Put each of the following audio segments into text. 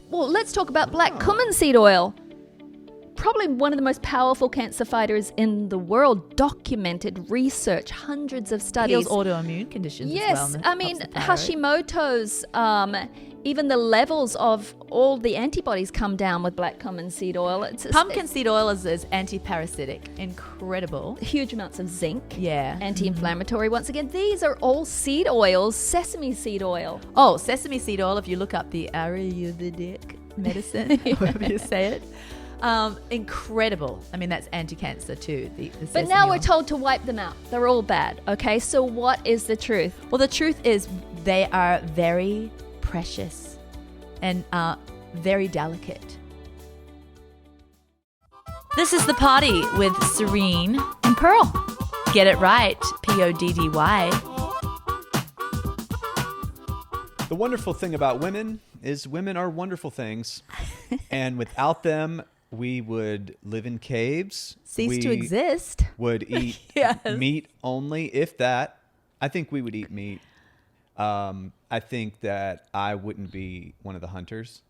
Well, let's talk about black cumin seed oil. Probably one of the most powerful cancer fighters in the world. Documented research, hundreds of studies. Heals autoimmune conditions yes, as well. I mean, Hashimoto's, even the levels of all the antibodies come down with black cumin seed oil. Pumpkin seed oil is anti-parasitic. Incredible. Huge amounts of zinc. Yeah. Anti-inflammatory. Once again, these are all seed oils. Sesame seed oil. Oh, sesame seed oil, if you look up the Ayurvedic medicine, however you say it. Incredible. I mean, that's anti-cancer too. The but now we're told to wipe them out. They're all bad. Okay, so what is the truth? Well, the truth is they are very precious and very delicate. This is the Poddy with Serene And Pearl. Get it right, Poddy. The wonderful thing about women is women are wonderful things. And without them, we would live in caves. Cease to exist. Would eat Yes. meat only, if that. I think we would eat meat. I think that I wouldn't be one of the hunters.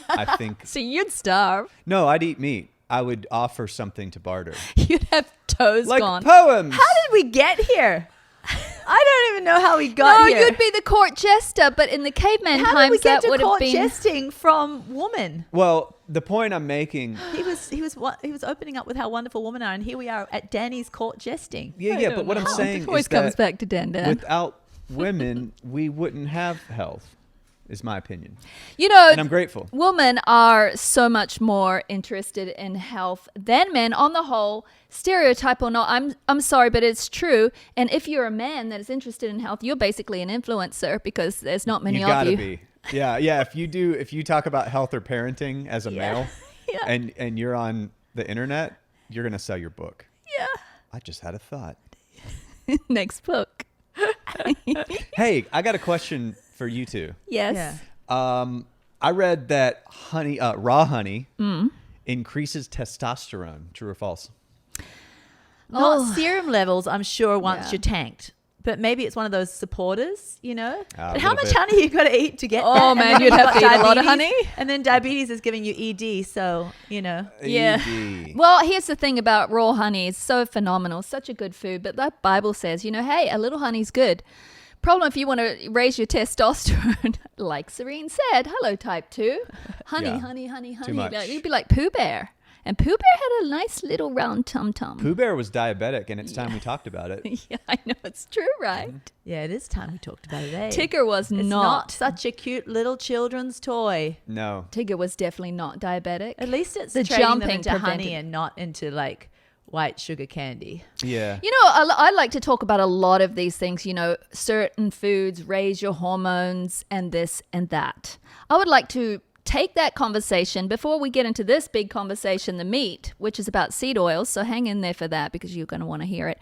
I think... So you'd starve. No, I'd eat meat. I would offer something to barter. You'd have toes Like gone. poems! How did we get here? I don't even know how we got here. No, you'd be the court jester, but in the caveman How times did we get that to would have court been... jesting from woman? Well, the point I'm making... He was opening up with how wonderful women are, and here we are at Danny's court jesting. Yeah, but what I'm saying It always is comes that back to Dan. without women, we wouldn't have health, is my opinion. You know, And I'm grateful. women are so much more interested in health than men on the whole. Stereotype or not, I'm sorry, but it's true. And if you're a man that is interested in health, you're basically an influencer because there's not many You of gotta you. be. Yeah. If you talk about health or parenting as a male Yeah. and you're on the internet, you're going to sell your book. Yeah. I just had a thought. Next book. Hey, I got a question for you two. Yes. Yeah. I read that raw honey increases testosterone. True or false? Not serum levels, I'm sure, once Yeah. you're tanked. But maybe it's one of those supporters, you know? A But how little much bit. honey you got to eat to get Oh, that? And man, then you'd you've have got to eat a lot of diabetes, honey. And then diabetes is giving you ED, so, you know. Yeah. ED. Well, here's the thing about raw honey. It's so phenomenal, such a good food. But that Bible says, you know, hey, a little honey's good. Problem if you want to raise your testosterone, like Serene said, hello, type 2. Honey, Yeah. honey. Too much. Like, you'd be like Pooh Bear. And Pooh Bear had a nice little round tum-tum. Pooh Bear was diabetic, and it's time we talked about it. Yeah, I know. It's true, right? Yeah, it is time we talked about it, eh? Tigger was It's not. not such a cute little children's toy. No. Tigger was definitely not diabetic. At least it's The trading them jumping into prevented- honey and not into, like, white sugar candy. Yeah. You know, I like to talk about a lot of these things, you know, certain foods raise your hormones and this and that. I would like to take that conversation before we get into this big conversation, the meat, which is about seed oils. So hang in there for that because you're going to want to hear it.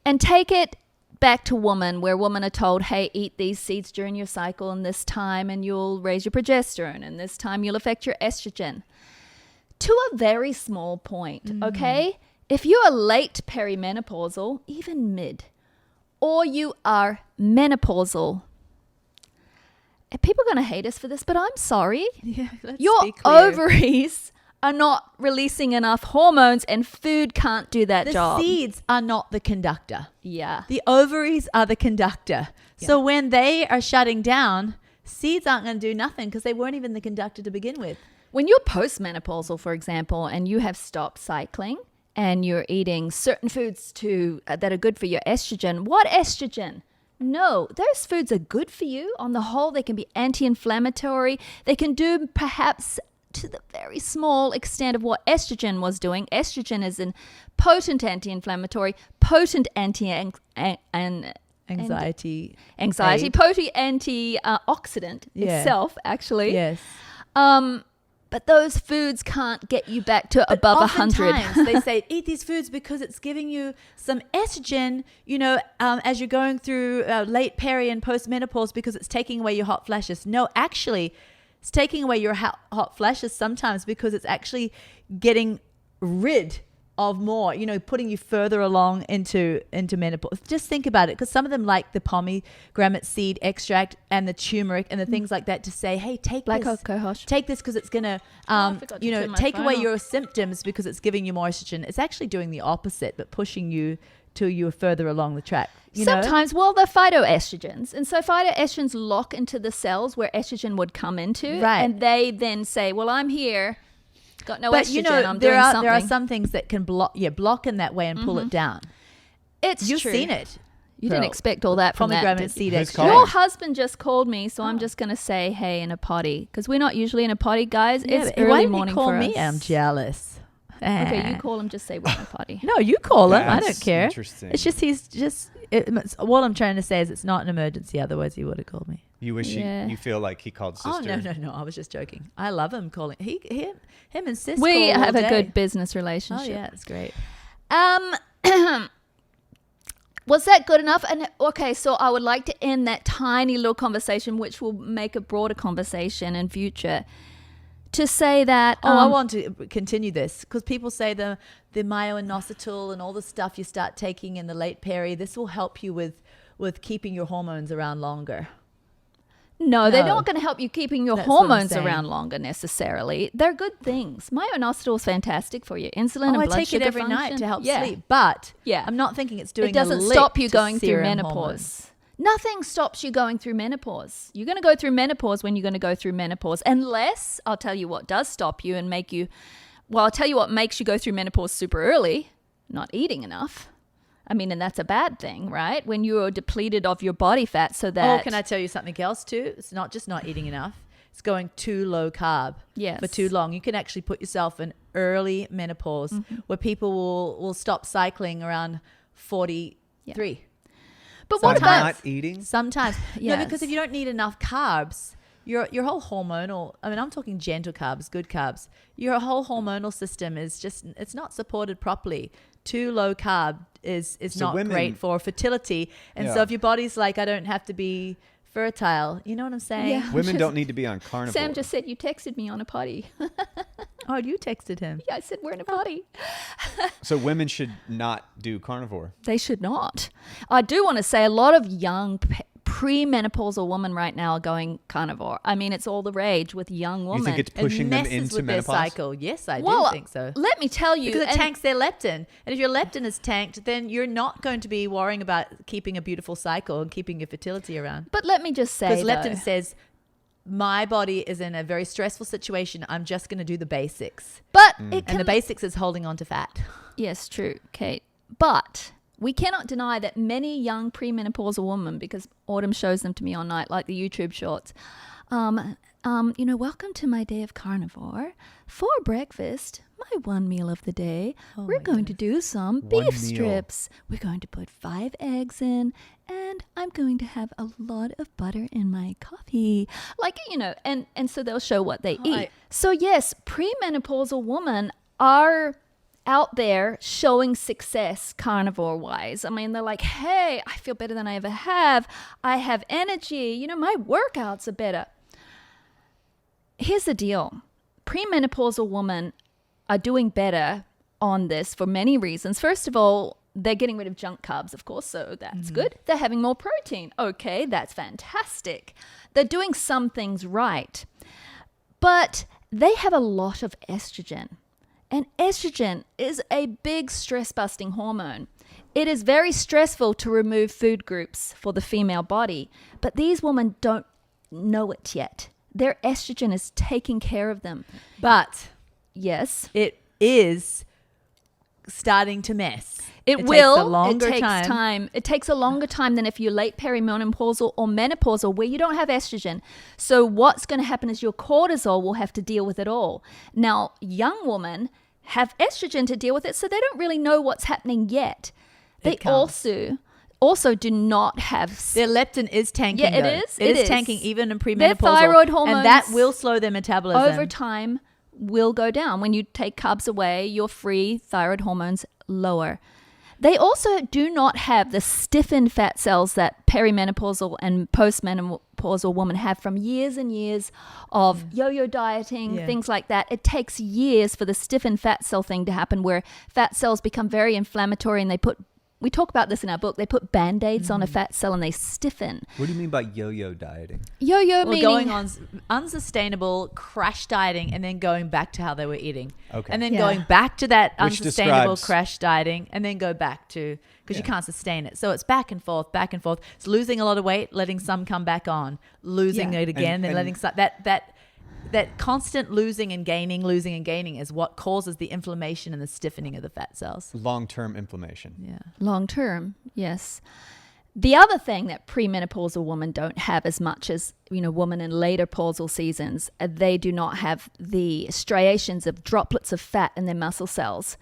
And take it back to woman, where women are told, hey, eat these seeds during your cycle and this time and you'll raise your progesterone and this time you'll affect your estrogen. To a very small point, okay? If you are late perimenopausal, even mid, or you are menopausal, and people are going to hate us for this, but I'm sorry. Yeah, let's Your be clear. ovaries are not releasing enough hormones and food can't do that The job. seeds are not the conductor. Yeah. The ovaries are the conductor. So when they are shutting down, seeds aren't going to do nothing because they weren't even the conductor to begin with. When you're postmenopausal, for example, and you have stopped cycling and you're eating certain foods that are good for your estrogen, what estrogen? No, those foods are good for you. On the whole, they can be anti-inflammatory. They can do perhaps to the very small extent of what estrogen was doing. Estrogen is a potent anti-inflammatory, potent Anxiety. anxiety, potent antioxidant Yeah. itself, actually. Yes. But those foods can't get you back to above 100. Oftentimes they say eat these foods because it's giving you some estrogen, you know, as you're going through late peri and postmenopause because it's taking away your hot flashes. No, actually, it's taking away your hot flashes sometimes because it's actually getting rid of more, putting you further along into menopause. Just think about it, because some of them like the pomegranate seed extract and the turmeric and the things like that to say, hey, take Black this. cohosh. Take this because it's going to, I forgot to turn my take phone away off. your symptoms because it's giving you more estrogen. It's actually doing the opposite, but pushing you till you're further along the track. Sometimes, well, they're phytoestrogens. And so phytoestrogens lock into the cells where estrogen would come into. Right. And they then say, well, I'm here. Got no but estrogen. I'm there doing are something. there are some things that can block in that way and pull it down. It's You've true. seen it. You didn't Pearl. expect all that from that. Pomegranate did you? seed Who's extract. calling? Your husband just called me, so I'm just going to say, hey, in a potty. Because we're not usually in a potty, guys. Yeah, It's but early why didn't morning you call for me? us. I'm jealous. Okay, you call him, just say we're in a potty. No, you call him. I don't That's care. interesting. It's just what I'm trying to say is it's not an emergency. Otherwise, he would have called me. You wish Yeah. you feel like he called sister. Oh no! I was just joking. I love him calling. Him and sis. We call all have a day. good business Oh relationship. yeah, it's great. Was that good enough? And okay, so I would like to end that tiny little conversation, which will make a broader conversation in future, to say that I want to continue this because people say the myo-inositol and all the stuff you start taking in the late peri. This will help you with keeping your hormones around longer. no, they're No. not going to help you keeping your That's what I'm hormones saying. around longer necessarily. They're good things. Myo-inositol is fantastic for you. Insulin and I blood take it sugar every function. night to help Yeah. sleep, but Yeah. I'm not thinking it's doing. It doesn't a lick stop you to going through serum menopause. hormones. Nothing stops you going through menopause. You're going to go through menopause when you're going to go through menopause. Unless, I'll tell you what does stop you and make you, well, I'll tell you what makes you go through menopause super early, not eating enough. I mean, and that's a bad thing, right? When you're depleted of your body fat so that... Oh, can I tell you something else too? It's not just not eating enough. It's going too low carb Yes. for too long. You can actually put yourself in early menopause where people will stop cycling around 43. But By what about... not eating? Sometimes. Yes. No, because if you don't need enough carbs, your whole hormonal, I mean, I'm talking gentle carbs, good carbs. Your whole hormonal system is just, it's not supported properly. Too low carb is So not women- great for fertility. And so Yeah. if your body's like, I don't have to be fertile, you know what I'm saying? Yeah. Women Just- don't need to be on carnivore. Sam just said you texted me on a potty. Oh, you texted him. Yeah, I said we're in a potty. So women should not do carnivore. They should not. I do want to say a lot of young premenopausal women right now are going carnivore. I mean, it's all the rage with young women. You think it's It pushing them messes into with menopause? their cycle. Yes, I well, do think so. let me tell you. Because it and- tanks their leptin. And if your leptin is tanked, then you're not going to be worrying about keeping a beautiful cycle and keeping your fertility around. But let me just say, Because though, leptin says, my body is in a very stressful situation. I'm just going to do the basics. but it And can the basics is holding on to fat. Yes, true, Kate. But we cannot deny that many young premenopausal women, because Autumn shows them to me all night, like the YouTube shorts, welcome to my day of carnivore. For breakfast, my one meal of the day, we're going to do some One beef meal. strips. We're going to put 5 eggs in, and I'm going to have a lot of butter in my coffee. And so they'll show what they eat. So yes, premenopausal women are out there showing success carnivore wise. I mean, they're like, hey, I feel better than I ever have. I have energy. My workouts are better. Here's the deal. Premenopausal women are doing better on this for many reasons. First of all, they're getting rid of junk carbs, of course, so that's good. They're having more protein. Okay, that's fantastic. They're doing some things right. But they have a lot of estrogen. And estrogen is a big stress-busting hormone. It is very stressful to remove food groups for the female body, but these women don't know it yet. Their estrogen is taking care of them. But Yes, it is starting to mess. it takes will. a longer It takes time. It takes a longer time than if you're late perimenopausal or menopausal, where you don't have estrogen. So what's going to happen is your cortisol will have to deal with it all. Now, young women have estrogen to deal with it, so they don't really know what's happening yet. They It comes. also do not have Their leptin is tanking. Yeah, it though. is. It It is is. tanking even in Their premenopausal. thyroid hormones and that will slow their metabolism. over time will go down. When you take carbs away, your free thyroid hormones lower. They also do not have the stiffened fat cells that perimenopausal and postmenopausal women have from years and years of yo-yo dieting, things like that. It takes years for the stiffened fat cell thing to happen, where fat cells become very inflammatory, and we talk about this in our book. They put Band-Aids on a fat cell and they stiffen. What do you mean by yo-yo dieting? Yo-yo Well, meaning going on unsustainable crash dieting and then going back to how they were eating. Okay. And then going back to that Which unsustainable describes- crash dieting and then go back to, because you can't sustain it. So it's back and forth, back and forth. It's losing a lot of weight, letting some come back on, losing it again, then letting some, that constant losing and gaining is what causes the inflammation and the stiffening of the fat cells. Long-term inflammation. Yeah. long term, yes. The other thing that premenopausal women don't have as much as, women in later pausal seasons, they do not have the striations of droplets of fat in their muscle cells,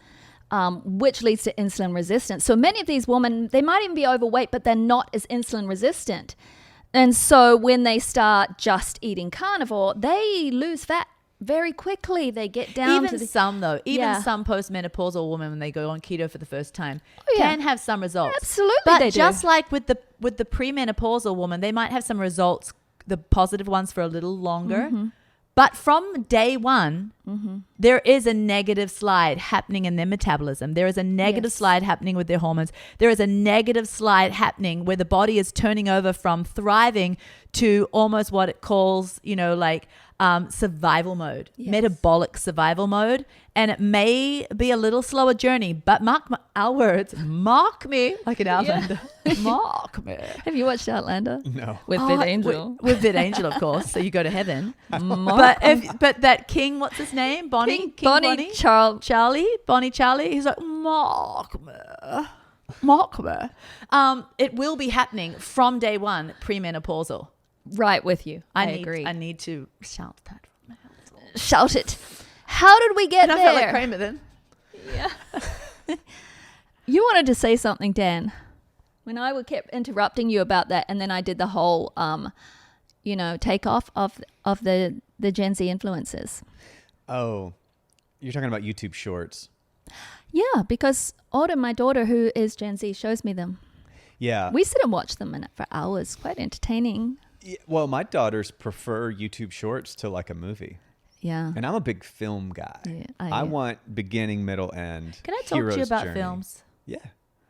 which leads to insulin resistance. So many of these women, they might even be overweight, but they're not as insulin resistant. And so when they start just eating carnivore, they lose fat very quickly. They get down to some postmenopausal women, when they go on keto for the first time, yeah. can have some results. Absolutely, But they do. just like with the premenopausal woman, they might have some results, the positive ones, for a little longer. But from day one, there is a negative slide happening in their metabolism. There is a negative slide happening with their hormones. There is a negative slide happening where the body is turning over from thriving to almost what it calls, survival mode, metabolic survival mode. And it may be a little slower journey, but mark our words, mark me, like an Outlander. Mark me. Have you watched Outlander? No. With Vid Angel. With Vid Angel, of course. So you go to heaven. But that king, what's his name? Bonnie? King Bonnie? Charlie? Bonnie Charlie? He's like, mark me. Mark me. It will be happening from day one, premenopausal. Right with you. I agree. I need to shout that from my house. Shout it. How did we get And there? I felt like Kramer then. Yeah. You wanted to say something, Dan. When I kept interrupting you about that, and then I did the whole, takeoff of the Gen Z influences. Oh, you're talking about YouTube Shorts. Yeah, because Autumn, my daughter, who is Gen Z, shows me them. Yeah. We sit and watch them for hours. Quite entertaining. Yeah, well, my daughters prefer YouTube Shorts to like a movie. Yeah. And I'm a big film guy. Yeah, I want beginning, middle, end. Can I talk to you about journey. films? Yeah.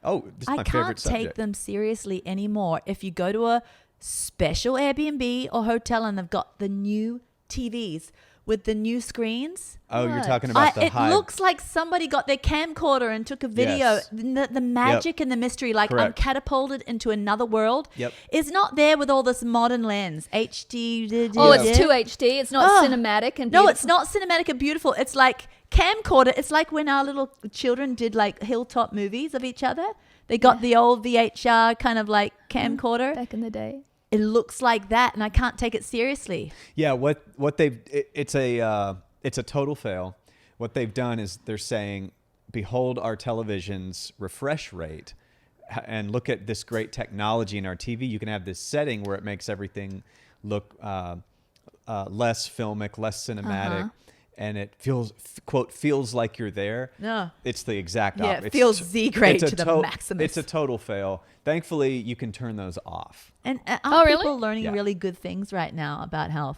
Oh, this is my favorite I can't subject. take them seriously anymore. If you go to a special Airbnb or hotel and they've got the new TVs with the new screens. Oh, you're talking about the high. It looks like somebody got their camcorder and took a video. Yes. The magic and the mystery, like I'm Correct. catapulted into another world, is not there with all this modern lens. HD. Oh, it's too HD. It's not cinematic and beautiful. No, it's not cinematic and beautiful. It's like camcorder. It's like when our little children did like hilltop movies of each other. They got the old VHR kind of like camcorder. Back in the day. It looks like that, and I can't take it seriously. Yeah, what they've it's a total fail. What they've done is they're saying, behold our television's refresh rate, and look at this great technology in our TV. You can have this setting where it makes everything look less filmic, less cinematic. And it feels like you're there. No. It's the exact Yeah, opposite. it feels Z-grade to the maximus. It's a total fail. Thankfully, you can turn those off. And aren't really? people learning Yeah. really good things right now about health?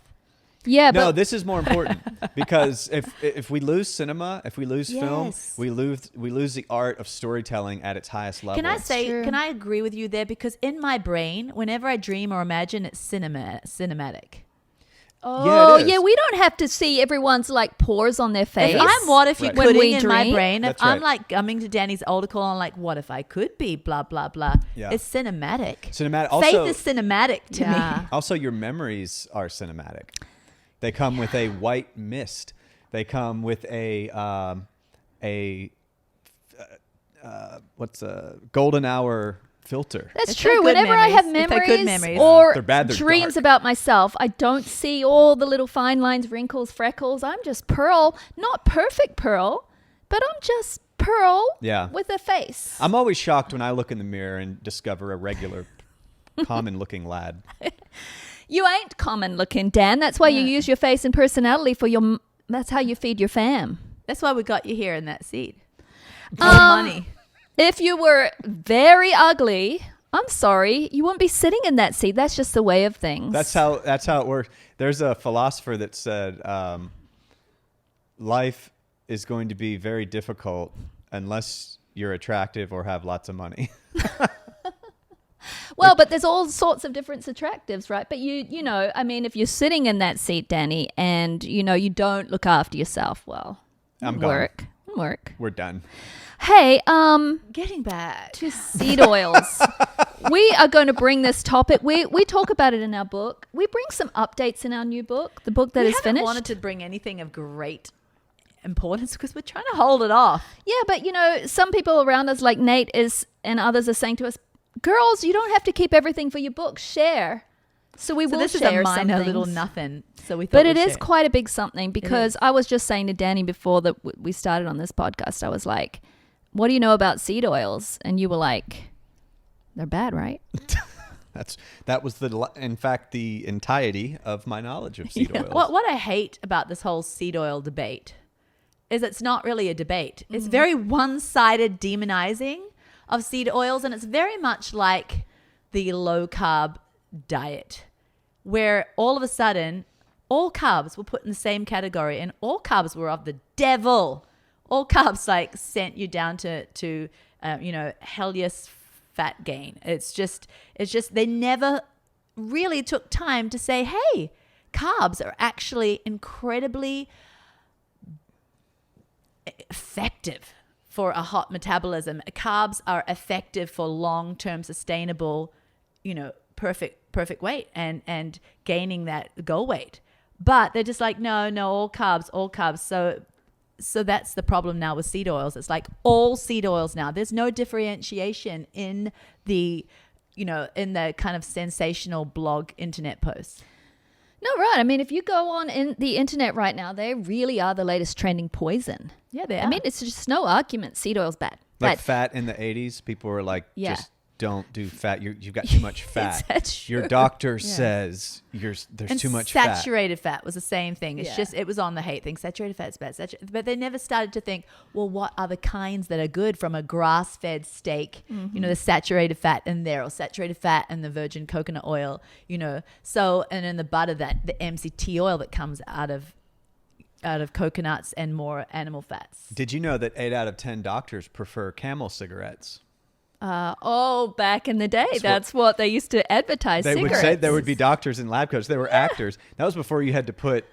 Yeah, No, but this is more important because if we lose cinema, if we lose film, Yes. we lose the art of storytelling at its highest level. Can I agree with you there? Because in my brain, whenever I dream or imagine, it's cinematic. oh it is. yeah, we don't have to see everyone's like pores on their face. If I'm what if you Right. could When we in my dream? brain, if That's I'm right. like coming to Danny's older call, I'm like, what if I could be blah, blah, blah. Yeah. It's cinematic. Cinematic. Faith Also, is cinematic to Yeah. me. also, your memories are cinematic. They come with a white mist. They come with a golden hour filter. That's If they're true. good Whenever I have memories, if they're good memories memories. or They're bad, they're dreams dark. about myself, I don't see all the little fine lines, wrinkles, freckles. I'm just Pearl, not perfect Pearl, but I'm just Pearl Yeah. with a face. I'm always shocked when I look in the mirror and discover a regular, common-looking lad. You ain't common looking, Dan. That's why you use your face and personality for your. That's how you feed your fam. That's why we got you here in that seat. More money. If you were very ugly, I'm sorry, you wouldn't be sitting in that seat. That's just the way of things. That's how it works. There's a philosopher that said, life is going to be very difficult unless you're attractive or have lots of money. Well, but there's all sorts of different attractives, right? But you know, I mean, if you're sitting in that seat, Danny, and you know you don't look after yourself, well, I'm work. We're done. Hey, Getting back to seed oils. We are going to bring this topic. We talk about it in our book. We bring some updates in our new book, the book that is finished. We haven't wanted to bring anything of great importance because we're trying to hold it off. Yeah, but you know, some people around us, like Nate and others, are saying to us, "Girls, you don't have to keep everything for your book. Share." So we will this is share a minor some little things. nothing. So we thought, But it we'd is share. quite a big something, because I was just saying to Danny before that we started on this podcast, I was like, "What do you know about seed oils?" And you were like, "They're bad, right?" That was in fact the entirety of my knowledge of seed oils. What I hate about this whole seed oil debate is it's not really a debate. It's very one-sided demonizing of seed oils, and it's very much like the low-carb diet, where all of a sudden all carbs were put in the same category, and all carbs were of the devil. All carbs like sent you down to hellish fat gain. It's just they never really took time to say, hey, carbs are actually incredibly effective for a hot metabolism. Carbs are effective for long-term sustainable, perfect weight and gaining that goal weight. But they're just like, no, all carbs. So that's the problem now with seed oils. It's like all seed oils now. There's no differentiation in the kind of sensational blog internet posts. No, right. I mean, if you go on in the internet right now, they really are the latest trending poison. Yeah, they are. I mean, it's just no argument. Seed oil's bad. Like Bad. fat in the 80s, people were like, Yeah. just don't do fat. You've got too much fat. That's Your true. doctor says there's And too much fat. saturated fat was the same thing. It's Yeah. just, it was on the hate thing. Saturated fat's bad. But they never started to think, well, what are the kinds that are good from a grass-fed steak? Mm-hmm. The saturated fat in there, or saturated fat in the virgin coconut oil, So, and in the butter, the MCT oil that comes out of coconuts and more animal fats. Did you know that 8 out of 10 doctors prefer Camel cigarettes? Back in the day, that's what they used to advertise. They cigarettes. would say there would be doctors in lab coats. They were actors. That was before you had to put,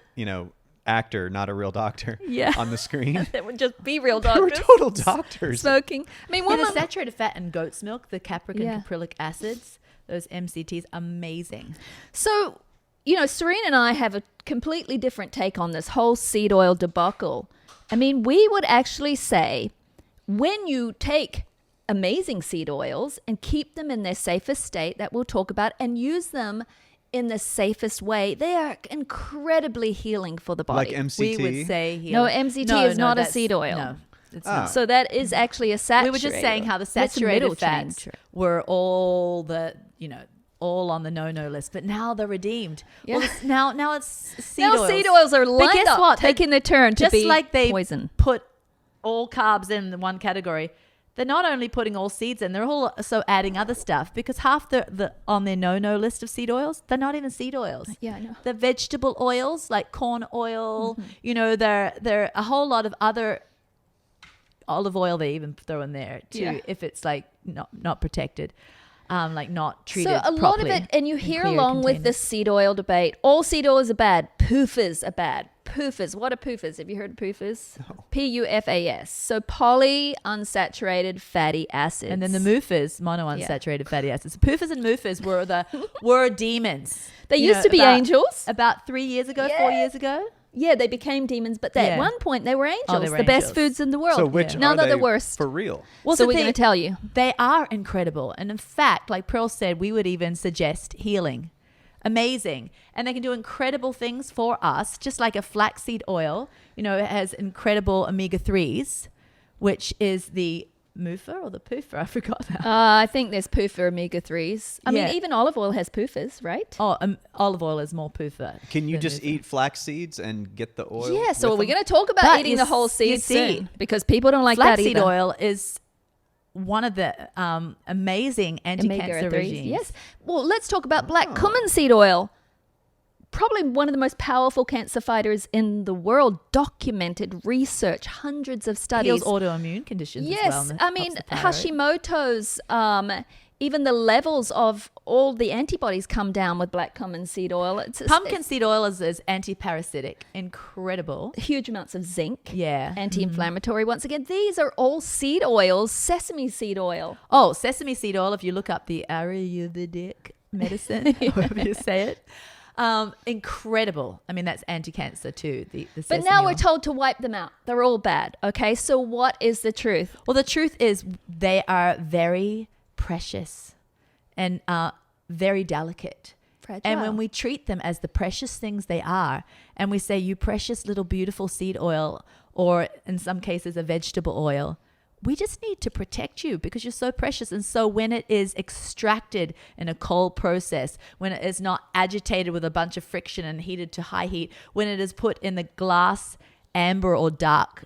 actor, not a real doctor, on the screen. They would just be real They doctors. were total doctors. Smoking. I mean, The saturated fat in goat's milk, the capric Yeah. and caprylic acids, those MCTs, amazing. So, Serene and I have a completely different take on this whole seed oil debacle. I mean, we would actually say when you take amazing seed oils and keep them in their safest state that we'll talk about and use them in the safest way, they are incredibly healing for the body. Like MCT? We would say healing. No, MCT is not a seed oil. No, it's Ah. not. So that is actually a saturated. We were just saying how the It's a saturated middle chain fats were all all on the no list, but now they're redeemed. Yeah. Well, now it's seed now oils. seed oils are lined guess up, what? taking their turn to Just be like they poison. put all carbs in the one category, they're not only putting all seeds in, they're also adding other stuff, because half the on their no list of seed oils, they're not even seed oils. Yeah, I know. The vegetable oils like corn oil, there a whole lot of other olive oil they even throw in there too, Yeah. if it's like not protected, like not treated So a lot of properly it, and you in hear clear along with containers. this seed oil debate, all seed oils are bad. Poofers are bad. Poofers. What are poofers? Have you heard of poofers? No. PUFAS. So polyunsaturated fatty acids. And then the moofers, monounsaturated fatty acids. Poofers and moofers were demons. They You used know, to be about- angels. About 3 years ago, Yeah. 4 years ago. Yeah, they became demons, but at Yeah. one point they were angels. they were the best angels. foods in the world. So which Now are they're they the worst. for real? Well, So we're going to tell you. They are incredible. And in fact, like Pearl said, we would even suggest healing. Amazing. And they can do incredible things for us, just like a flaxseed oil. It has incredible omega-3s, which is the moofer or the poofer. I forgot that. I think there's poofer omega-3s. I Yeah. mean, even olive oil has poofers, right? Oh, olive oil is more poofer. Can you than just moofer. eat flax seeds and get the oil? Yeah, so with we're them? going to talk about But eating you the whole you seed see, soon, because people don't like that Flaxseed either. oil is one of the amazing anti-cancer Omega-3s. regimes. Yes. Well, let's talk about black cumin seed oil. Probably one of the most powerful cancer fighters in the world. Documented research, hundreds of studies. Heals autoimmune conditions Yes, as well. and I helps mean the thyroid. Hashimoto's. Even the levels of all the antibodies come down with black cumin seed oil. Pumpkin seed oil is anti-parasitic. Incredible. Huge amounts of zinc. Yeah. Anti-inflammatory. Once again, these are all seed oils. Sesame seed oil. Oh, sesame seed oil, if you look up the Ayurvedic medicine, however you say it. Incredible. I mean, that's anti-cancer too. The But sesame now oil. we're told to wipe them out. They're all bad. Okay, so what is the truth? Well, the truth is they are very precious and very delicate. Fragile. And when we treat them as the precious things they are, and we say, you precious little beautiful seed oil, or in some cases a vegetable oil, we just need to protect you because you're so precious. And so when it is extracted in a cold process, when it is not agitated with a bunch of friction and heated to high heat, when it is put in the glass, amber or dark,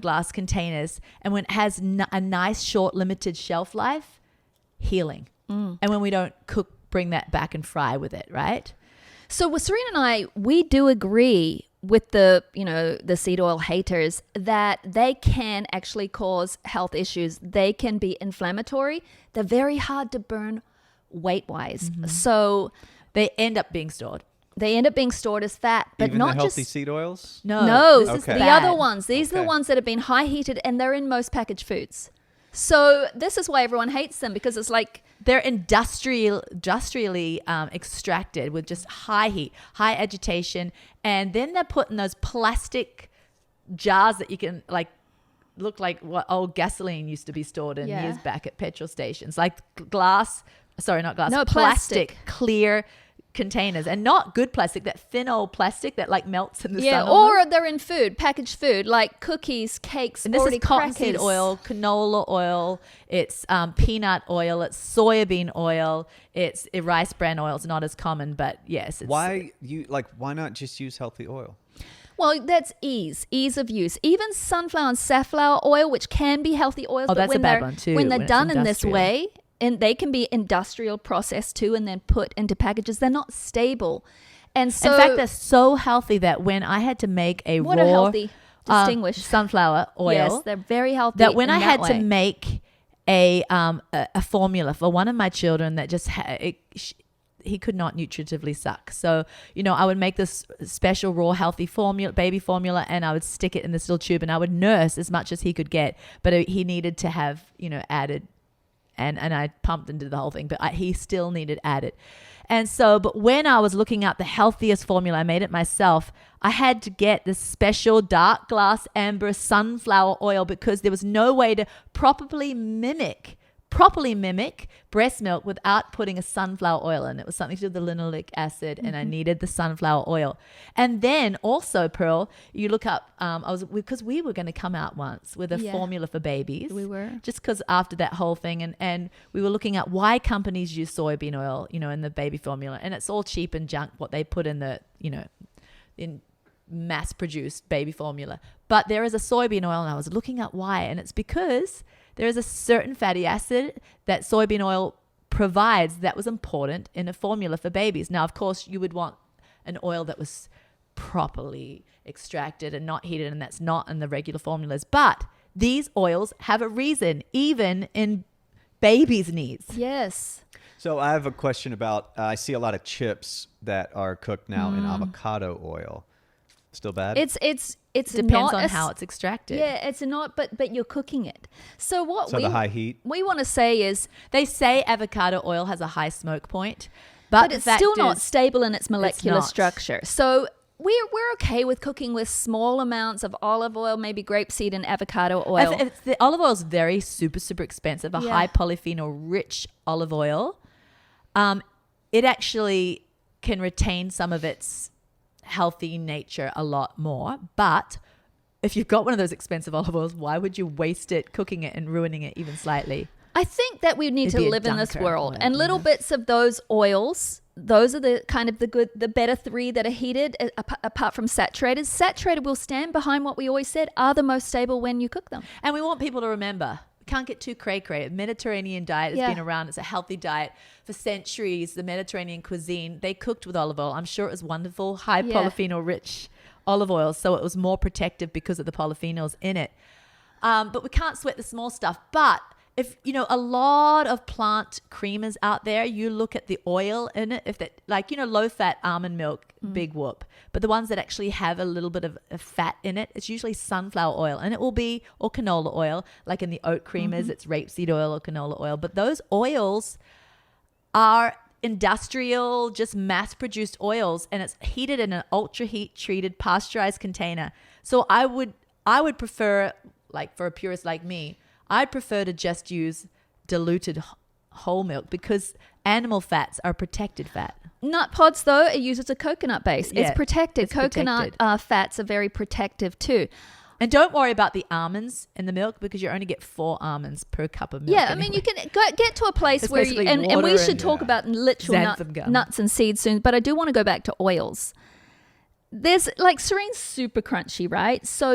glass containers, and when it has a nice short limited shelf life, healing. And when we don't bring that back and fry with it, right? So with Serena and I, we do agree with the seed oil haters that they can actually cause health issues. They can be inflammatory. They're very hard to burn weight-wise. So They end up being stored. they end up being stored as fat, but Even not the healthy just... seed oils? No, this is Okay. the bad. other ones. These are the Okay. ones that have been high heated, and they're in most packaged foods. So this is why everyone hates them, because it's like... They're industrially extracted with just high heat, high agitation, and then they're put in those plastic jars that you can look like what old gasoline used to be stored in Yeah. years back at petrol stations, like glass. Sorry, not glass. No, plastic, clear containers, and not good plastic. That thin old plastic that melts in the Yeah, sun. almost. or they're in food, packaged food, like cookies, cakes, And this already is cottonseed crackers. oil, canola oil, it's peanut oil, it's soybean oil, it's rice bran oil. It's not as common, but yes. It's, Why not just use healthy oil? Well, that's ease of use. Even sunflower and safflower oil, which can be healthy oils, Oh, but that's when a bad they're, one too, when they're when it's done in this industrial. way, and they can be industrial processed too, and then put into packages, they're not stable. And so, in fact, they're so healthy that when I had to make a what raw a healthy, distinguished sunflower oil, Yes, they're very healthy. that when in I that had way. to make a formula for one of my children that just he could not nutritively suck. So, I would make this special raw healthy formula, baby formula, and I would stick it in this little tube, and I would nurse as much as he could get, but he needed to have, added, and I pumped into the whole thing, but he still needed added. And so, but when I was looking up the healthiest formula, I made it myself. I had to get this special dark glass amber sunflower oil because there was no way to properly mimic breast milk without putting a sunflower oil in. It was something to do with the linoleic acid, and I needed the sunflower oil. And then also, Pearl, you look up, because we were going to come out once with a Yeah. formula for babies. We were. Just because after that whole thing, and we were looking at why companies use soybean oil, in the baby formula, and it's all cheap and junk what they put in the, in mass-produced baby formula. But there is a soybean oil, and I was looking at why, and it's because there is a certain fatty acid that soybean oil provides that was important in a formula for babies. Now, of course, you would want an oil that was properly extracted and not heated, and that's not in the regular formulas. But these oils have a reason, even in babies' needs. Yes. So I have a question about, I see a lot of chips that are cooked now in avocado oil. Still bad? It's Depends not on a how it's extracted. Yeah, it's not, but you're cooking it. So what So the high heat? we want to say is, They say avocado oil has a high smoke point, but but the it's fact still not is- stable in its molecular not. structure. So we're okay with cooking with small amounts of olive oil, maybe grapeseed and avocado oil. The olive oil is very super expensive, a Yeah. high polyphenol rich olive oil. It actually can retain some of its healthy nature a lot more. But if you've got one of those expensive olive oils, why would you waste it cooking it and ruining it even slightly? I think that we need It'd to be a live in this dunker, world, whatever, and little bits of those oils. Those are the kind of the better three that are heated, apart from saturated. Saturated will stand behind what we always said are the most stable when you cook them. And we want people to remember, can't get too cray-cray. Mediterranean diet has been around. It's a healthy diet for centuries. The Mediterranean cuisine, they cooked with olive oil. I'm sure it was wonderful, high polyphenol rich olive oil. So it was more protective because of the polyphenols in it. But we can't sweat the small stuff. But if, you know, a lot of plant creamers out there, you look at the oil in it, if that, like, you know, low fat almond milk, big whoop. But the ones that actually have a little bit of fat in it, it's usually sunflower oil, and it will be, or canola oil, like in the oat creamers, it's rapeseed oil or canola oil. But those oils are industrial, just mass produced oils, and it's heated in an ultra heat treated pasteurized container. So I would prefer, like for a purist like me, I'd prefer to just use diluted whole milk because animal fats are protected fat. Nut pods, though, it uses a coconut base. Yeah, it's protected. it's Coconut protected. Fats are very protective too. And don't worry about the almonds in the milk because you only get 4 almonds per cup of milk. Yeah, I mean, you can get to a place It's where you, basically and we water should and- talk about literal xanthan gum. nuts and seeds soon, but I do want to go back to oils. There's like Serene's super crunchy, right? So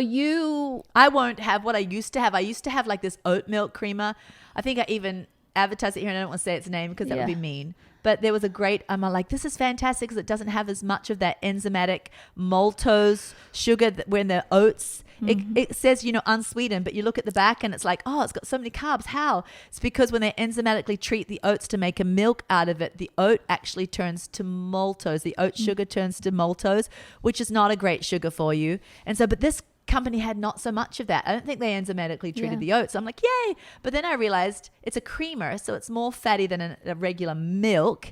I won't have what I used to have. I used to have like this oat milk creamer. I think I even advertised it here and I don't want to say its name because that would be mean. But there was a great, I'm like, this is fantastic because it doesn't have as much of that enzymatic maltose sugar that when the oats. It says, you know, unsweetened, but you look at the back and it's like, oh, it's got so many carbs. How? It's because when they enzymatically treat the oats to make a milk out of it, the oat actually turns to maltose. The oat sugar turns to maltose, which is not a great sugar for you. And so, but this company had not so much of that. I don't think they enzymatically treated the oats. I'm like, yay. But then I realized it's a creamer, so it's more fatty than a regular milk.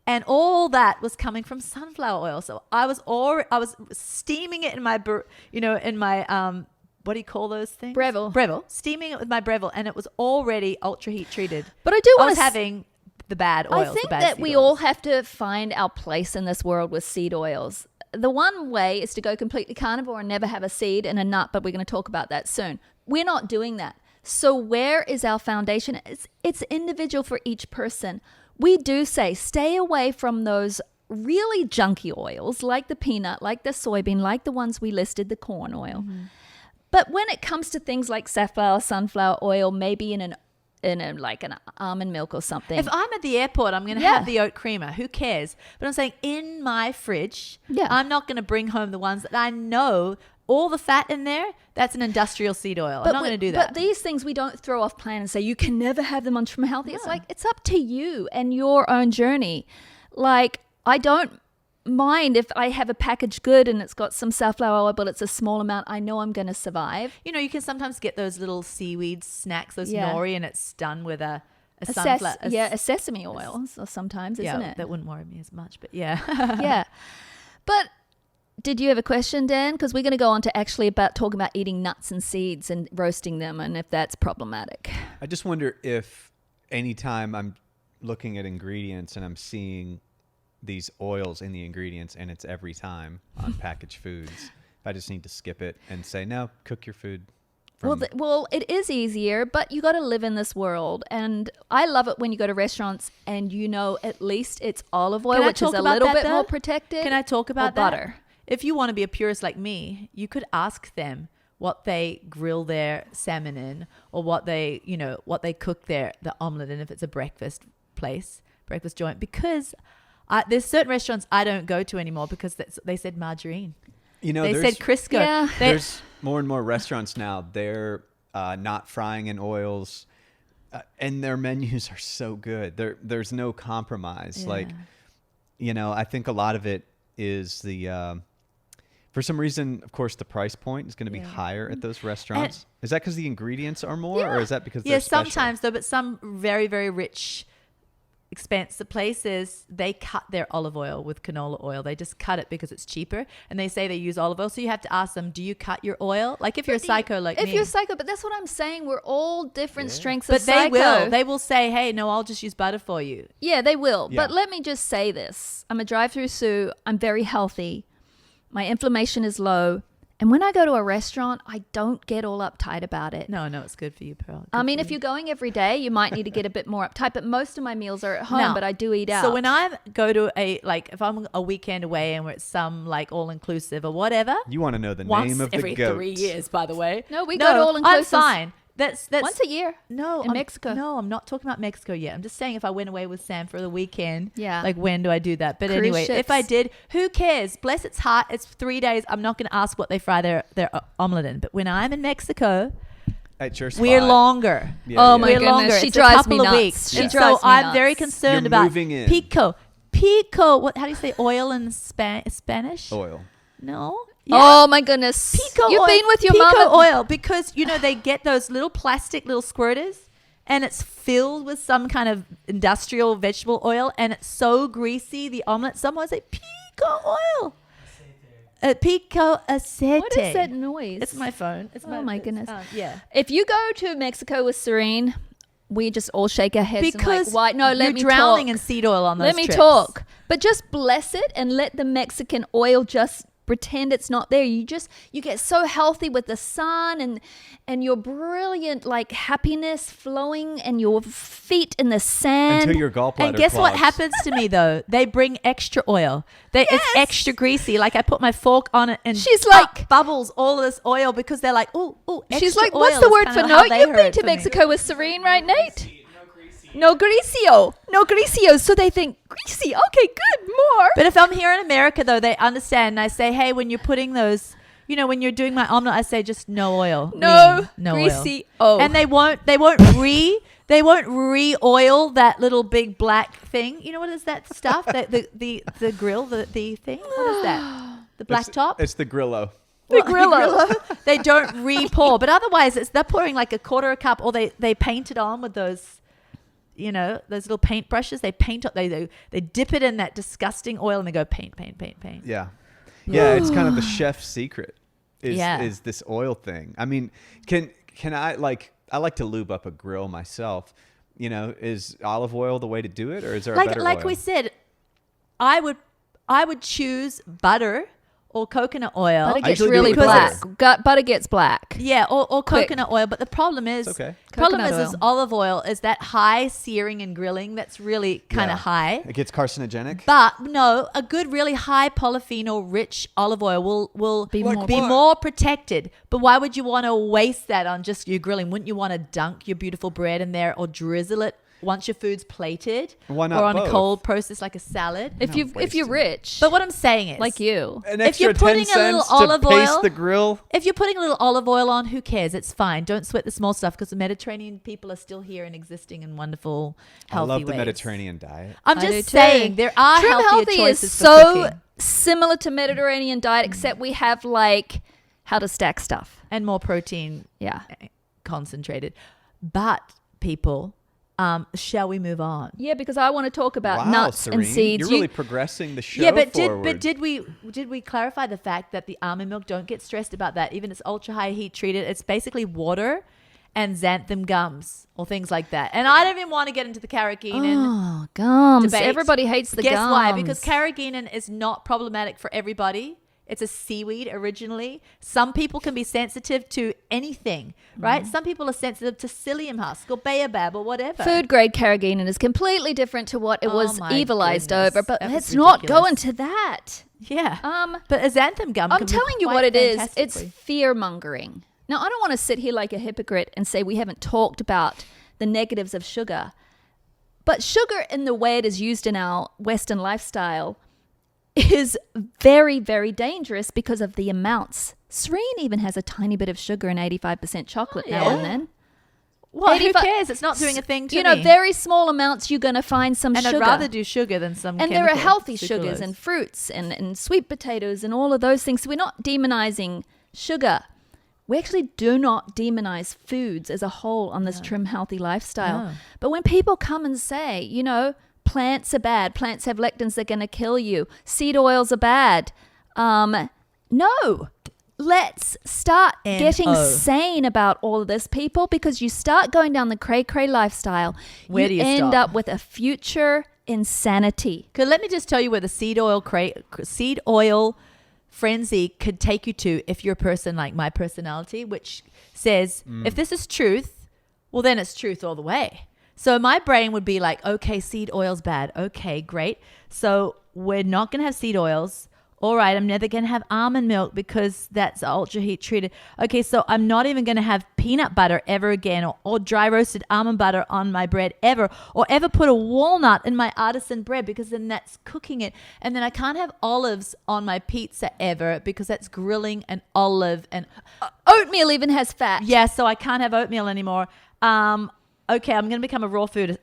And all that was coming from sunflower oil. So I was steaming it in my, what do you call those things? Breville. Steaming it with my Breville, and it was already ultra heat treated. But I do I want was to having the bad oils. I think the bad that seed we oils. all have to find our place in this world with seed oils. The one way is to go completely carnivore and never have a seed and a nut, but we're going to talk about that soon. We're not doing that. So where is our foundation? It's individual for each person. We do say stay away from those really junky oils like the peanut, like the soybean, like the ones we listed, the corn oil. But when it comes to things like safflower, sunflower oil, maybe in like an almond milk or something. If I'm at the airport, I'm going to have the oat creamer. Who cares? But I'm saying in my fridge, I'm not going to bring home the ones that I know all the fat in there, that's an industrial seed oil. I'm not going to do that. But these things we don't throw off plan and say you can never have them on from healthy. It's like it's up to you and your own journey. Like I don't mind if I have a packaged good and it's got some safflower oil, but it's a small amount. I know I'm going to survive. You know, you can sometimes get those little seaweed snacks, those nori, and it's done with a sunflower. A sesame oil sometimes, isn't it? That wouldn't worry me as much, but yeah. Yeah. But did you have a question, Dan? Because we're going to go on to actually about talking about eating nuts and seeds and roasting them and if that's problematic. I just wonder if anytime I'm looking at ingredients and I'm seeing these oils in the ingredients and it's every time on packaged foods, if I just need to skip it and say, no, cook your food. Well, it is easier, but you got to live in this world. And I love it when you go to restaurants and you know at least it's olive oil, which is a little bit more protected. Can I talk about that? Butter. If you want to be a purist like me, you could ask them what they grill their salmon in or what they cook the omelet in if it's a breakfast joint. Because there's certain restaurants I don't go to anymore because they said margarine. You know, they said Crisco. Yeah. There's more and more restaurants now. They're not frying in oils, and their menus are so good. There's no compromise. Yeah. Like, you know, I think a lot of it is for some reason, of course, the price point is going to be higher at those restaurants. Is that because the ingredients are more, or is that because they're special? Sometimes though, but some very, very rich, expensive places, they cut their olive oil with canola oil. They just cut it because it's cheaper, and they say they use olive oil. So you have to ask them, do you cut your oil? Like if you're a psycho like me. If you're psycho, but that's what I'm saying. We're all different strengths of But psycho. they will say, hey, no, I'll just use butter for you. Yeah, they will. Yeah. But let me just say this. I'm a drive-through Sue. I'm very healthy. My inflammation is low. And when I go to a restaurant, I don't get all uptight about it. No, it's good for you, Pearl. I mean, if you're going every day, you might need to get a bit more uptight. But most of my meals are at home, but I do eat out. So when I go to if I'm a weekend away and we're at some like all-inclusive or whatever. You want to know the once name of the every goat. 3 years, by the way. No, we go to all-inclusive. I'm fine. That's Once a year. no in Mexico. No, I'm not talking about Mexico yet. I'm just saying if I went away with Sam for the weekend, Yeah. like when do I do that? But Cruise anyway, ships. if I did, who cares? Bless its heart. It's 3 days. I'm not going to ask what they fry their omelet in. But when I'm in Mexico, At your spot. we're longer. Yeah, Oh yeah. my We're goodness, longer. she It's drives a couple me of nuts. weeks. She And drives so me I'm very nuts. concerned You're about moving in. pico. What? How do you say oil in Spanish? Oil. No. Oh my goodness. Pico You've oil, been with your pico mum. oil because they get those little plastic little squirters and it's filled with some kind of industrial vegetable oil and it's so greasy the omelet. Someone say pico oil. Pico aceite. What is that noise? It's my phone. Oh my goodness. Yeah. If you go to Mexico with Serene, we just all shake our heads Because and like, why? No, let you're me drowning talk. in seed oil on those Let me trips. talk. But just bless it and let the Mexican oil just pretend it's not there. You get so healthy with the sun and your brilliant like happiness flowing and your feet in the sand. Until your gallbladder And guess what clogs. happens to me though? They bring extra oil. It's extra greasy. Like I put my fork on it and She's like- bubbles all of this oil because they're like, oh, extra She's like, oil what's the is word kind for of no? how they You've heard been it to for me. Mexico with Serene, right, Nate? No gricio. No gricio. So they think, greasy. Okay, good. More. But if I'm here in America though, they understand. And I say, hey, when you're putting those, when you're doing my omelet, I say just no oil. No Lean, no greasy. oil. Oh. And they won't re-oil that little big black thing. You know what is that stuff? the grill, the thing? What is that? The black top? It's the Grillo. The Grillo. They don't re-pour. But otherwise, they're pouring like a quarter a cup or they paint it on with those, those little paint brushes. They paint it, they dip it in that disgusting oil and they go paint. Yeah. Yeah, it's kind of the chef's secret Yeah. is this oil thing. I mean, can I like to lube up a grill myself. Is olive oil the way to do it or is there a better like oil? we said, I would choose butter or coconut oil. Butter gets usually do it really with black. Butter gets black. Yeah, or Quick. coconut oil. But the problem is, It's okay. Coconut is oil. olive oil is that high searing and grilling that's really kind Yeah. of high. It gets carcinogenic. But no, a good, really high polyphenol rich olive oil will Be Like more. what? more protected. But why would you want to waste that on just your grilling? Wouldn't you want to dunk your beautiful bread in there or drizzle it once your food's plated? Why not Or on both? a cold process like a salad? If you're wasting. rich, But what I'm saying is, like you, An if extra you're putting 10 a little cents olive to paste oil- the grill. if you're putting a little olive oil on, who cares? It's fine. Don't sweat the small stuff because the Mediterranean people are still here and existing in wonderful, I healthy love the ways. Mediterranean diet. I'm I do just too. saying there are Trim healthier healthy is choices for so cooking similar to Mediterranean diet, except we have like how to stack stuff. and more protein Yeah. concentrated. But people, shall we move on? Yeah, because I want to talk about Wow, nuts Serene, and seeds. You're really progressing the show Yeah, but forward. did we clarify the fact that the almond milk, don't get stressed about that, even it's ultra high heat treated, it's basically water and xanthan gums or things like that. And I don't even want to get into the carrageenan. Oh, gums. debate. Everybody hates the Guess gums. why? Because carrageenan is not problematic for everybody. It's a seaweed originally. Some people can be sensitive to anything, right? Some people are sensitive to psyllium husk or baobab or whatever. food grade carrageenan is completely different to what it Oh was my evilized goodness. over. But That was let's not go ridiculous. into that. Yeah. But a xanthan gum I'm can be telling you quite what it is. It's fantastically. fear mongering. Now, I don't want to sit here like a hypocrite and say we haven't talked about the negatives of sugar. But sugar, in the way it is used in our Western lifestyle, is very, very dangerous because of the amounts. Serene even has a tiny bit of sugar and 85% chocolate now yeah? and then. Well, who 85 cares? It's not doing a thing to You me. know, very small amounts you're going to find some and sugar. I'd rather do sugar than some And there are chemical healthy sucralose. sugars and fruits and sweet potatoes and all of those things. So we're not demonizing sugar. We actually do not demonize foods as a whole on this trim, healthy lifestyle. No. But when people come and say, plants are bad, plants have lectins, they're going to kill you, seed oils are bad. No. Let's start getting N-O. sane about all of this, people, because you start going down the cray-cray lifestyle. Where do you end stop? up with a future insanity. Okay, let me just tell you where the seed oil frenzy could take you to if you're a person like my personality, which says, if this is truth, well, then it's truth all the way. So my brain would be like, okay, seed oil's bad. Okay, great. So we're not going to have seed oils All right, I'm never going to have almond milk because that's ultra heat treated. Okay, so I'm not even going to have peanut butter ever again, or dry roasted almond butter on my bread ever, or ever put a walnut in my artisan bread because then that's cooking it. And then I can't have olives on my pizza ever because that's grilling an olive. And Oatmeal even has fat. yeah, so I can't have oatmeal anymore. Okay, I'm going to become a raw foodist.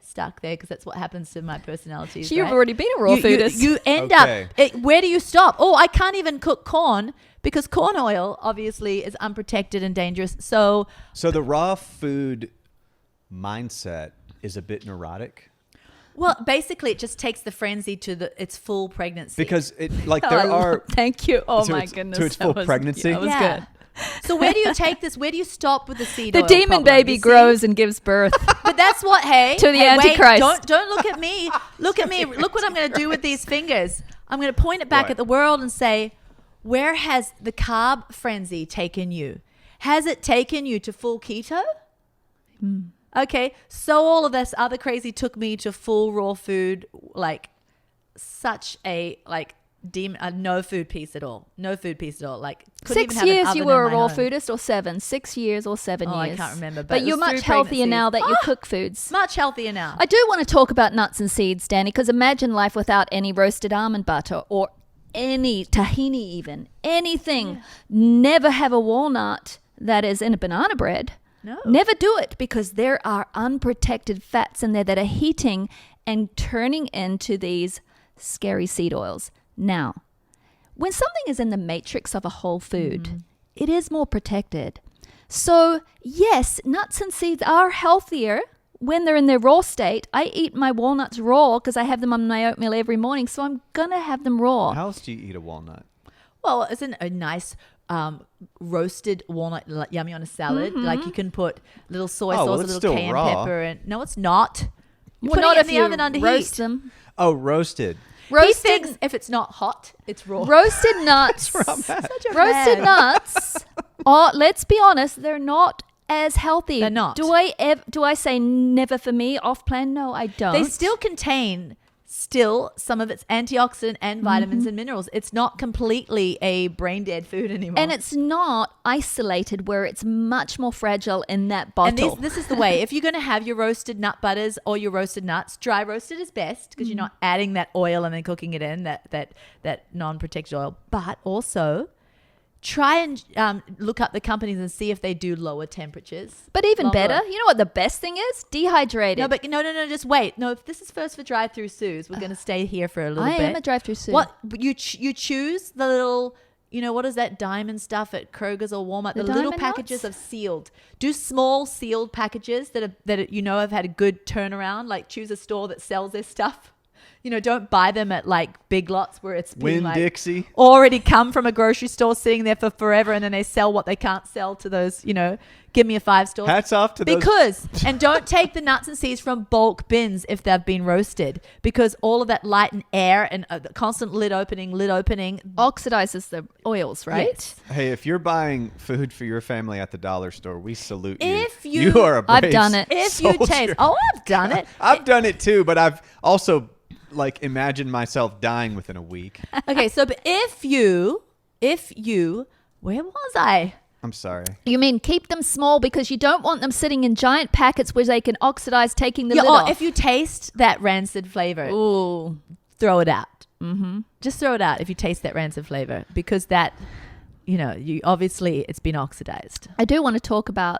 Stuck there because that's what happens to my personalities. You've right? already been a raw foodist. You end Okay. up, where do you stop? Oh, I can't even cook corn because corn oil obviously is unprotected and dangerous. So So the raw food mindset is a bit neurotic well, basically it just takes the frenzy to its full pregnancy. because there are Thank you. Oh to my its- goodness. to its that full was- pregnancy? That was Yeah. good. So where do you take this? Where do you stop with the seed The oil demon problem? baby You see? grows and gives birth. But that's what, hey. To the hey, wait, Antichrist. don't look at me. Look at me. Look what I'm going to do with these fingers. I'm going to point it back What? at the world and say, where has the carb frenzy taken you? Has it taken you to full keto? Okay. So all of this other crazy took me to full raw food, like such a, no food piece at all. No food piece at all. Like, couldn't even 6 have an years you oven were in a my raw home. foodist, or 7? 6 years or 7 Oh, I years? can't remember, but But it you're was much through healthier now that pregnancies. you cook foods. Much healthier now. I do want to talk about nuts and seeds, Danny, because imagine life without any roasted almond butter or any tahini even. Anything. Yeah. Never have a walnut that is in a banana bread. No. Never do it because there are unprotected fats in there that are heating and turning into these scary seed oils. Now, when something is in the matrix of a whole food, it is more protected. So, yes, nuts and seeds are healthier when they're in their raw state. I eat my walnuts raw because I have them on my oatmeal every morning, so I'm going to have them raw. How else do you eat a walnut? Well, isn't a nice roasted walnut yummy on a salad? Like you can put little soy Oh, well, sauce, a it's little still cayenne raw. pepper, and no, it's not. You Well, put not it if in the you oven under roast heat. them. Oh, roasted. He Roasted, thinks if it's not hot, it's raw. roasted nuts. Such a Roasted man. nuts. Oh, let's be honest, they're not as healthy. They're not. Do I say never for me off plan? No, I don't. They still contain some of its antioxidant and vitamins and minerals. It's not completely a brain dead food anymore. and it's not isolated where it's much more fragile in that bottle. And this is the way. If you're going to have your roasted nut butters or your roasted nuts, dry roasted is best because you're not adding that oil and then cooking it in, that non-protected oil. But also try and look up the companies and see if they do lower temperatures. But even Longer. better, you know what the best thing is? Dehydrated. No, but no, just wait. No, if this is first for drive-through Sue's, we're going to stay here for a little I bit. am a drive-through Sue. What you choose the little, what is that diamond stuff at Kroger's or Walmart? The The little diamond packages nuts? of sealed. Do small sealed packages that have had a good turnaround. Like choose a store that sells their stuff. Don't buy them at like Big Lots where it's been like Winn-Dixie. already come from a grocery store sitting there for forever, and then they sell what they can't sell to those, give me a 5 stores. Hats off to those. And don't take the nuts and seeds from bulk bins if they've been roasted, because all of that light and air and the constant lid opening. oxidizes the oils, right? Yes. Hey, if you're buying food for your family at the dollar store, we salute you. If you- are a I've brave done it. If you soldier. taste, I've done it. I've done it too, but I've also imagined myself dying within a week. Okay, so but if you, where was I? I'm sorry. You mean keep them small because you don't want them sitting in giant packets where they can oxidize, taking the Yeah, lid or off. if you taste that rancid flavor, Ooh. throw it out. Just throw it out if you taste that rancid flavor, because that, you obviously it's been oxidized. I do want to talk about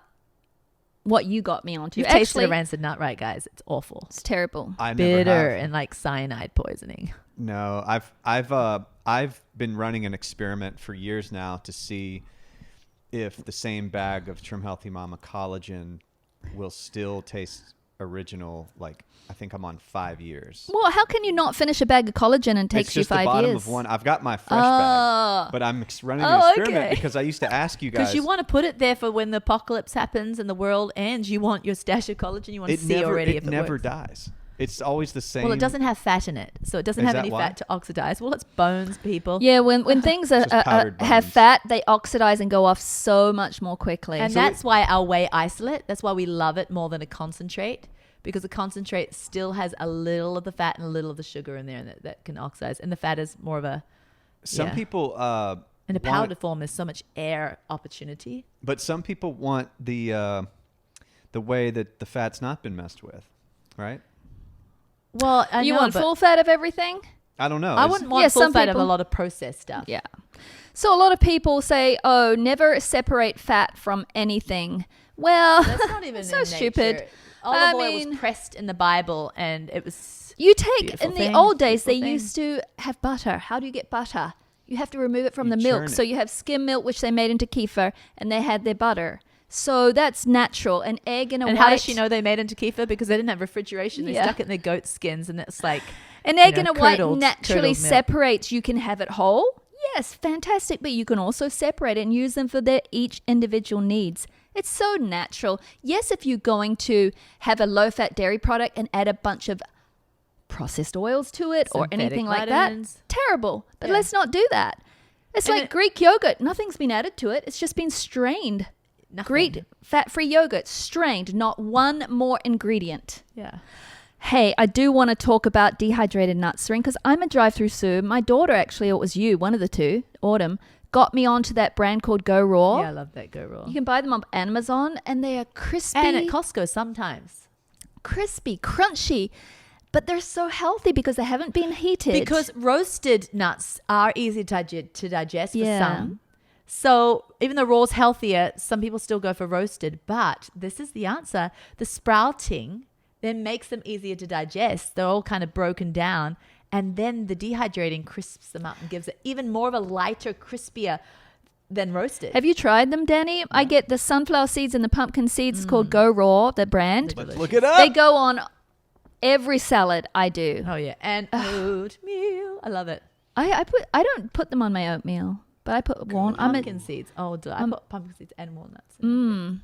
what you got me onto. You've tasted Actually, a rancid nut, right, guys? It's awful. it's terrible. I never Bitter have. and like cyanide poisoning. No, I've been running an experiment for years now to see if the same bag of Trim Healthy Mama collagen will still taste original. Like, I think I'm on 5 years. Well, how can you not finish a bag of collagen and takes It's you just the 5 bottom years? of one. I've got my fresh Oh. bag, but I'm running an Oh, experiment okay. because I used to ask you guys. Because you want to put it there for when the apocalypse happens and the world ends. You want your stash of collagen. You want to see already if it never works. dies. It's always the same. Well, it doesn't have fat in it, so it doesn't Is have that any why? fat to oxidize. Well, it's bones, people. Yeah, when things Just powdered have bones. fat, they oxidize and go off so much more quickly. And that's why our whey isolate, that's why we love it more than a concentrate, because the concentrate still has a little of the fat and a little of the sugar in there, and that can oxidize. And the fat is more of a Some people in a powder form. There's so much air opportunity. But some people want the way that the fat's not been messed with, right? Well, I You know, want but full fat of everything? I don't know. I wouldn't want full some fat of a people- lot of processed stuff. Yeah. So a lot of people say, "Oh, never separate fat from anything." Well, That's not even so in stupid. nature. Olive oil mean- was pressed in the Bible, and it was You take Beautiful in thing, the old days they beautiful thing. used to have butter. How do you get butter? You have to remove it from You the milk. churn So it. you have skim milk, which they made into kefir, and they had their butter. So that's natural. An egg and a And white. how does she know they made into kefir? Because they didn't have refrigeration. They Yeah. stuck it in their goat skins, and it's like An egg you know, and a white curdled naturally milk. separates. You can have it whole. Yes, fantastic. But you can also separate it and use them for their each individual needs. It's so natural. Yes, if you're going to have a low-fat dairy product and add a bunch of processed oils to it or Synthetic anything like vitamins. that, terrible. But Yeah. let's not do that. It's And like it- Greek yogurt. Nothing's been added to it. It's just been strained. nothing. Greek fat-free yogurt, strained, not one more ingredient. Yeah. Hey, I do want to talk about dehydrated nuts, Serene, because I'm a drive-through Sue. My daughter, actually, or it was you, one of the two, Autumn, got me onto that brand called Go Raw. Yeah, I love that Go Raw. You can buy them on Amazon, and they are crispy, And at Costco sometimes. crispy, crunchy, but they're so healthy because they haven't been heated. Because roasted nuts are easy to digest for Yeah. some. So even though raw's healthier, some people still go for roasted. But this is the answer. The sprouting then makes them easier to digest. They're all kind of broken down. And then the dehydrating crisps them up and gives it even more of a lighter, crispier than roasted. have you tried them, Danny? I get the sunflower seeds and the pumpkin seeds. It's called Go Raw, the brand. Let's look it up. They go on every salad I do. Oh, yeah. And oatmeal. I love it. I don't put them on my oatmeal, but I put Pumpkin seeds. Oh, I put pumpkin seeds and walnuts.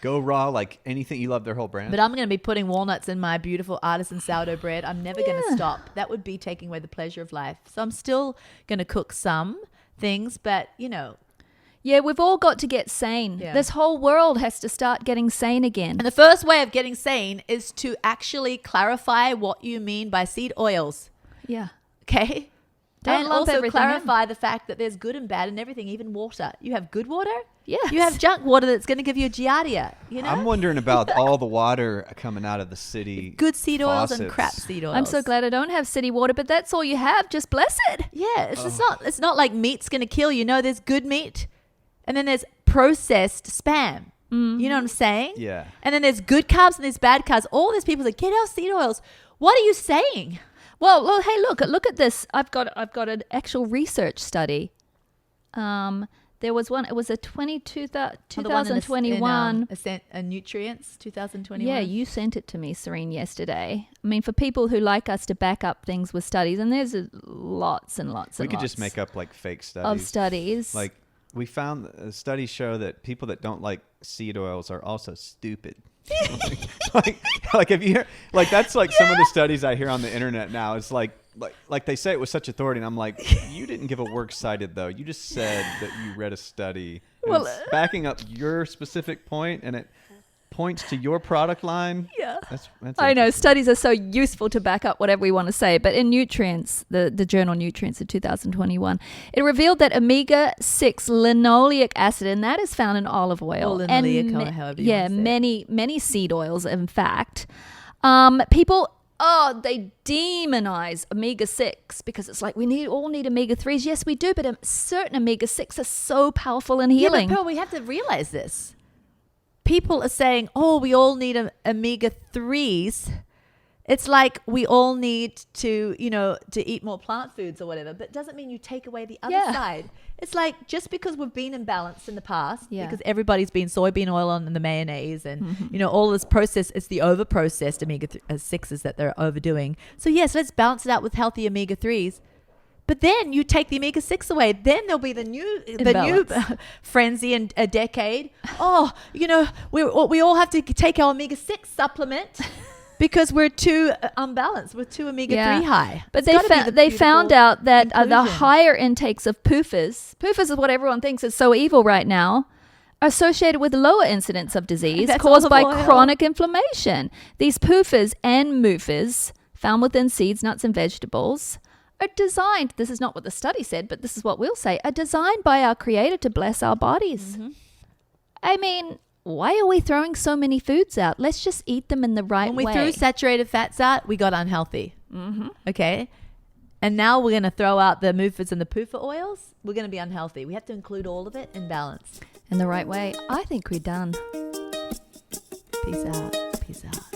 Go raw, like anything. You love their whole brand. But I'm going to be putting walnuts in my beautiful artisan sourdough bread. I'm never going to stop. That would be taking away the pleasure of life. So I'm still going to cook some things, but you know. Yeah, we've all got to get sane. Yeah. This whole world has to start getting sane again. And the first way of getting sane is to actually clarify what you mean by seed oils. Yeah. Okay? Don't and lump also everything in. clarify the fact that there's good and bad in everything, even water. You have good water. Yes. You have junk water that's going to give you a giardia. You know? I'm wondering about all the water coming out of the city. Good seed oils and faucets. crap seed oils. I'm so glad I don't have city water, but that's all you have. Just bless it. Yeah, it's not like meat's going to kill you. No, there's good meat, and then there's processed spam. You know what I'm saying? Yeah. And then there's good carbs and there's bad carbs. All these people say, get our seed oils. What are you saying? Well, hey, look at this. I've got an actual research study. There was one. It was a 2021. Nutrients 2021. Yeah, you sent it to me, Serene, yesterday. I mean, for people who like us to back up things with studies, and there's lots and lots We and could lots just make up like fake studies. of studies. Like we found studies show that people that don't like seed oils are also stupid. like if you hear, like that's like some of the studies I hear on the internet now. It's like they say it with such authority, and I'm like, you didn't give a works cited though. You just said that you read a study. And Well, it's backing up your specific point, and it points to your product line. Yeah. That's I know interesting. studies are so useful to back up whatever we want to say, but in Nutrients, the journal Nutrients of 2021, it revealed that omega-6 linoleic acid, and that is found in olive oil, Or and linoleic, or however you want to say it. many seed oils. In fact, people they demonize omega-6 because it's like we all need omega-3s. Yes, we do, but certain omega-6 are so powerful in healing. Yeah, but Pearl, we have to realize this. People are saying, oh, we all need omega-3s. It's like we all need to, to eat more plant foods or whatever, but it doesn't mean you take away the other Yeah. side. It's like just because we've been imbalanced in the past, Yeah. because everybody's been soybean oil on the mayonnaise and, all this process, it's the over-processed omega-6s that they're overdoing. So yes, let's balance it out with healthy omega-3s. But then you take the omega-6 away, then there'll be the new Imbalance. frenzy in a decade. Oh, we all have to take our omega-6 supplement because we're too unbalanced. We're too omega-3 high. But It's gotta be they the found beautiful out that the inclusion. higher intakes of PUFAs is what everyone thinks is so evil right now. are associated with lower incidence of disease That's caused by olive oil. chronic inflammation. These PUFAs and MUFAs found within seeds, nuts, and vegetables are designed, this is not what the study said, but this is what we'll say, are designed by our Creator to bless our bodies. I mean, why are we throwing so many foods out? Let's just eat them in the right When we way. threw saturated fats out, we got unhealthy. Okay. And now we're going to throw out the MUFAs and the PUFA oils. We're going to be unhealthy. We have to include all of it in balance. In the right way. I think we're done. Peace out. Peace out.